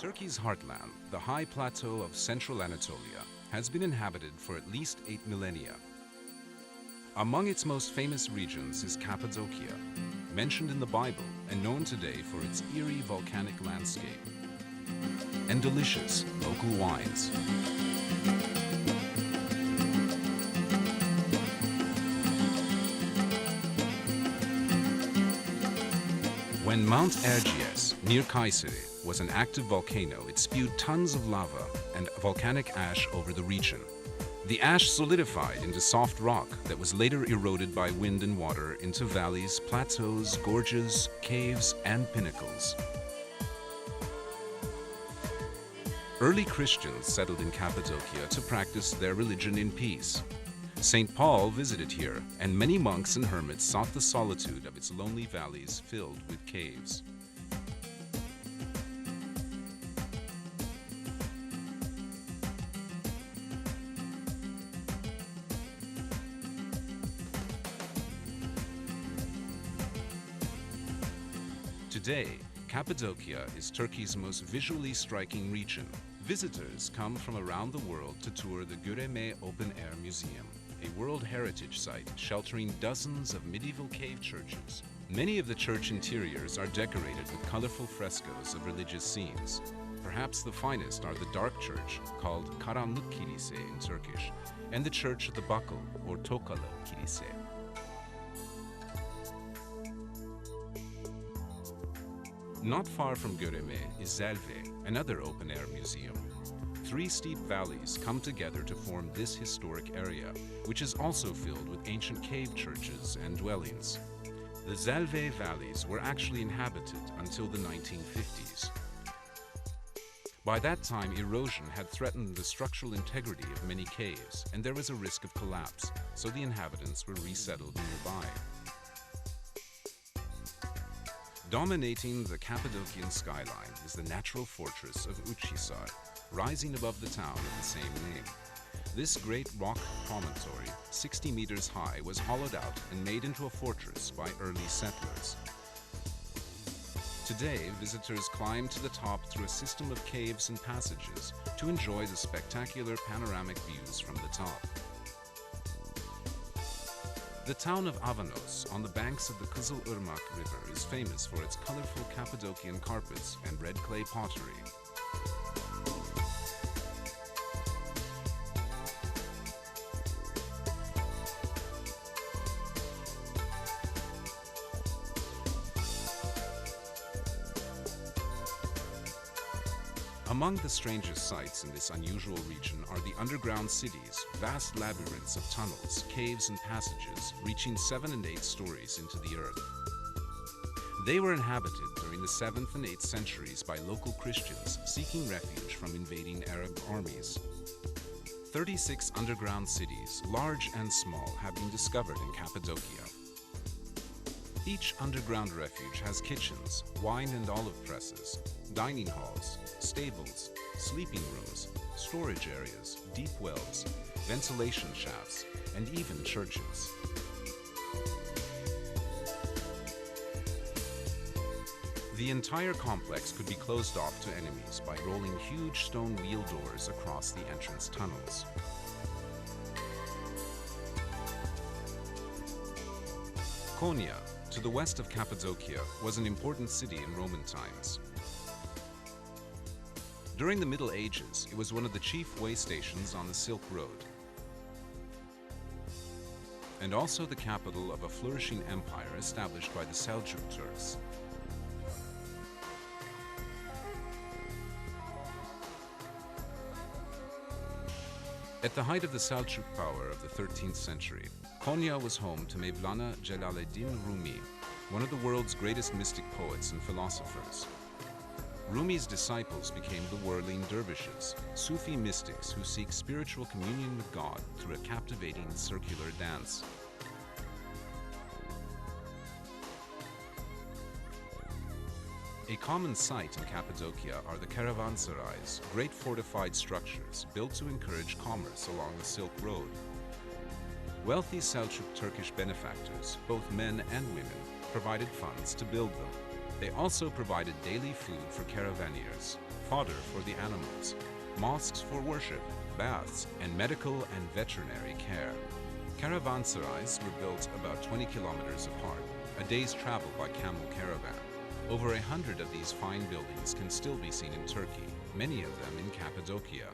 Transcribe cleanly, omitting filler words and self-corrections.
Turkey's heartland, the high plateau of central Anatolia, has been inhabited for at least 8 millennia. Among its most famous regions is Cappadocia, mentioned in the Bible and known today for its eerie volcanic landscape and delicious local wines. When Mount Erciyes, near Kayseri, was an active volcano, it spewed tons of lava and volcanic ash over the region. The ash solidified into soft rock that was later eroded by wind and water into valleys, plateaus, gorges, caves, and pinnacles. Early Christians settled in Cappadocia to practice their religion in peace. St. Paul visited here, and many monks and hermits sought the solitude of its lonely valleys filled with caves. Today, Cappadocia is Turkey's most visually striking region. Visitors come from around the world to tour the Göreme Open Air Museum, a World Heritage Site sheltering dozens of medieval cave churches. Many of the church interiors are decorated with colorful frescoes of religious scenes. Perhaps the finest are the dark church, called Karanlık Kilise in Turkish, and the church of the Buckle, or Tokalı Kilise. Not far from Göreme is Zelve, another open-air museum. 3 steep valleys come together to form this historic area, which is also filled with ancient cave churches and dwellings. The Zelve valleys were actually inhabited until the 1950s. By that time, erosion had threatened the structural integrity of many caves, and there was a risk of collapse, so the inhabitants were resettled nearby. Dominating the Cappadocian skyline is the natural fortress of Uchhisar, rising above the town of the same name. This great rock promontory, 60 meters high, was hollowed out and made into a fortress by early settlers. Today, visitors climb to the top through a system of caves and passages to enjoy the spectacular panoramic views from the top. The town of Avanos, on the banks of the Kızılırmak River, is famous for its colorful Cappadocian carpets and red clay pottery. Among the strangest sights in this unusual region are the underground cities, vast labyrinths of tunnels, caves, and passages reaching 7 and 8 stories into the earth. They were inhabited during the 7th and 8th centuries by local Christians seeking refuge from invading Arab armies. 36 underground cities, large and small, have been discovered in Cappadocia. Each underground refuge has kitchens, wine and olive presses, dining halls, stables, sleeping rooms, storage areas, deep wells, ventilation shafts, and even churches. The entire complex could be closed off to enemies by rolling huge stone wheel doors across the entrance tunnels. Konya, to the west of Cappadocia, was an important city in Roman times. During the Middle Ages, it was one of the chief way stations on the Silk Road, and also the capital of a flourishing empire established by the Seljuk Turks. At the height of the Seljuk power of the 13th century, Konya was home to Mevlana Celaleddin Rumi, one of the world's greatest mystic poets and philosophers. Rumi's disciples became the whirling dervishes, Sufi mystics who seek spiritual communion with God through a captivating circular dance. A common sight in Cappadocia are the caravanserais, great fortified structures built to encourage commerce along the Silk Road. Wealthy Seljuk Turkish benefactors, both men and women, provided funds to build them. They also provided daily food for caravaneers, fodder for the animals, mosques for worship, baths, and medical and veterinary care. Caravanserais were built about 20 kilometers apart, a day's travel by camel caravan. Over 100 of these fine buildings can still be seen in Turkey, many of them in Cappadocia.